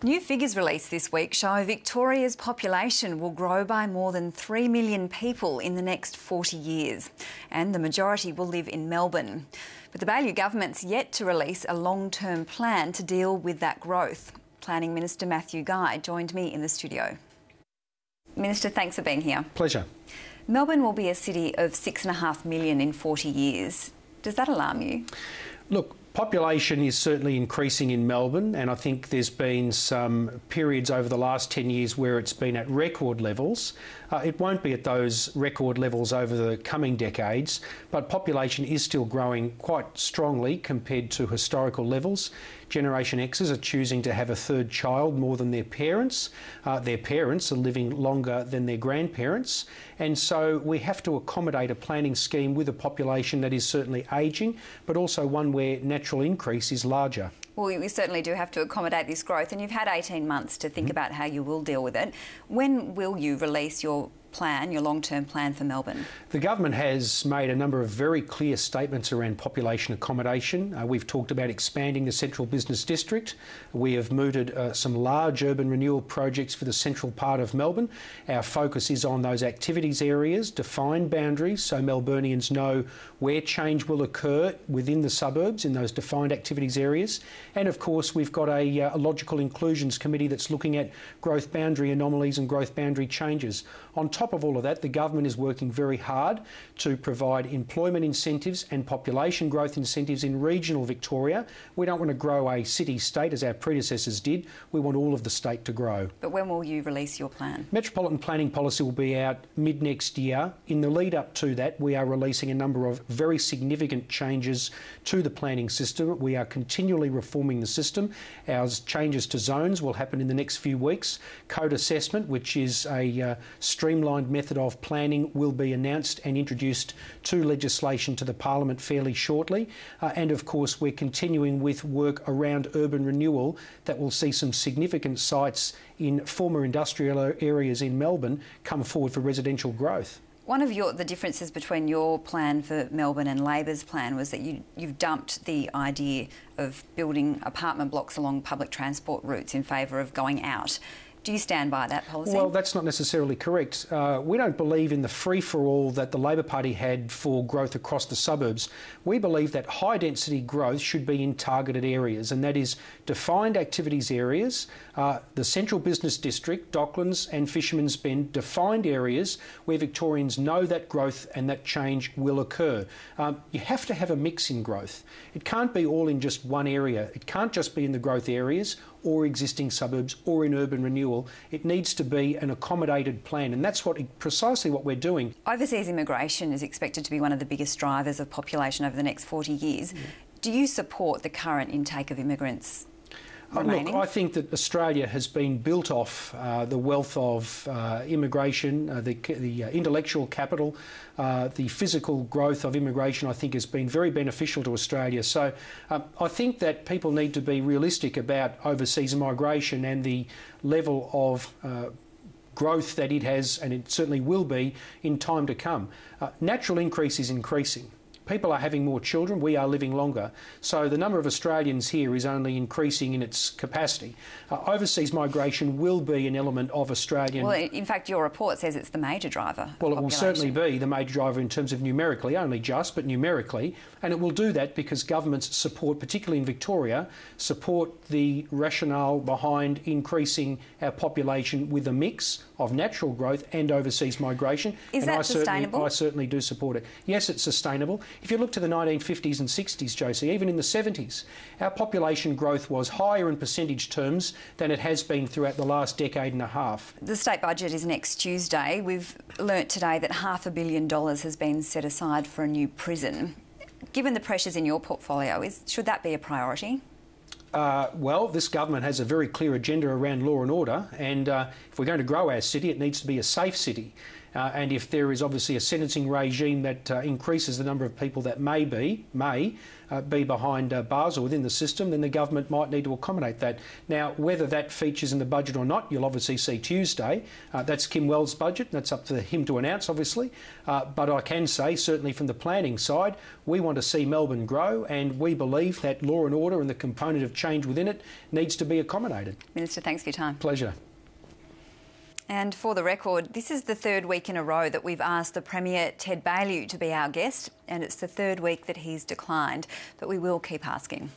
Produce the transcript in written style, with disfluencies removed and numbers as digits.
New figures released this week show Victoria's population will grow by more than 3 million people in the next 40 years, and the majority will live in Melbourne. But the Baillieu government's yet to release a long-term plan to deal with that growth. Planning Minister Matthew Guy joined me in the studio. Minister, thanks for being here. Pleasure. Melbourne will be a city of 6.5 million in 40 years. Does that alarm you? Look, population is certainly increasing in Melbourne, and I think there's been some periods over the last 10 years where it's been at record levels. It won't be at those record levels over the coming decades, but population is still growing quite strongly compared to historical levels. Generation X's are choosing to have a third child more than their parents. Their parents are living longer than their grandparents, and so we have to accommodate a planning scheme with a population that is certainly ageing, but also one where natural increase is larger. Well, we certainly do have to accommodate this growth, and you've had 18 months to think about how you will deal with it. When will you release your plan, your long-term plan for Melbourne? The government has made a number of very clear statements around population accommodation. We've talked about expanding the central business district. We have mooted some large urban renewal projects for the central part of Melbourne. Our focus is on those activities areas, defined boundaries, so Melburnians know where change will occur within the suburbs in those defined activities areas. And of course, we've got a logical inclusions committee that's looking at growth boundary anomalies and growth boundary changes. On top of all of that, the government is working very hard to provide employment incentives and population growth incentives in regional Victoria. We don't want to grow a city-state as our predecessors did. We want all of the state to grow. But when will you release your plan? Metropolitan planning policy will be out mid-next year. In the lead up to that, we are releasing a number of very significant changes to the planning system. We are continually reforming the system. Our changes to zones will happen in the next few weeks. Code assessment, which is a streamlined method of planning, will be announced and introduced to legislation to the Parliament fairly shortly. And of course, we're continuing with work around urban renewal that will see some significant sites in former industrial areas in Melbourne come forward for residential growth. One of the differences between your plan for Melbourne and Labor's plan was that you've dumped the idea of building apartment blocks along public transport routes in favour of going out. Do you stand by that policy? Well, that's not necessarily correct. We don't believe in the free-for-all that the Labor Party had for growth across the suburbs. We believe that high-density growth should be in targeted areas, and that is defined activities areas, the central business district, Docklands and Fisherman's Bend, defined areas where Victorians know that growth and that change will occur. You have to have a mix in growth. It can't be all in just one area. It can't just be in the growth areas or existing suburbs or in urban renewal. It needs to be an accommodated plan, and that's precisely what we're doing. Overseas immigration is expected to be one of the biggest drivers of population over the next 40 years. Yeah. Do you support the current intake of immigrants remaining? Look, I think that Australia has been built off the wealth of immigration, the intellectual capital, the physical growth of immigration, I think, has been very beneficial to Australia. So I think that people need to be realistic about overseas migration and the level of growth that it has, and it certainly will be in time to come. Natural increase is increasing. People are having more children, we are living longer. So the number of Australians here is only increasing in its capacity. Overseas migration will be an element of Australian... Well, in fact, your report says it's the major driver. Well, it will certainly be the major driver in terms of numerically, only just, but numerically. And it will do that because governments support, particularly in Victoria, support the rationale behind increasing our population with a mix of natural growth and overseas migration. Is that sustainable? I certainly do support it. Yes, it's sustainable. If you look to the 1950s and 60s, Josie, even in the 70s, our population growth was higher in percentage terms than it has been throughout the last decade and a half. The state budget is next Tuesday. We've learnt today that $500 million has been set aside for a new prison. Given the pressures in your portfolio, should that be a priority? Well, this government has a very clear agenda around law and order, and if we're going to grow our city, it needs to be a safe city. and if there is obviously a sentencing regime that increases the number of people that may be behind bars or within the system, then the government might need to accommodate that. Now, whether that features in the budget or not, you'll obviously see Tuesday. That's Kim Wells' budget. That's up to him to announce, obviously. But I can say, certainly from the planning side, we want to see Melbourne grow, and we believe that law and order and the component of change within it needs to be accommodated. Minister, thanks for your time. Pleasure. And for the record, this is the third week in a row that we've asked the Premier, Ted Baillieu, to be our guest, and it's the third week that he's declined, but we will keep asking.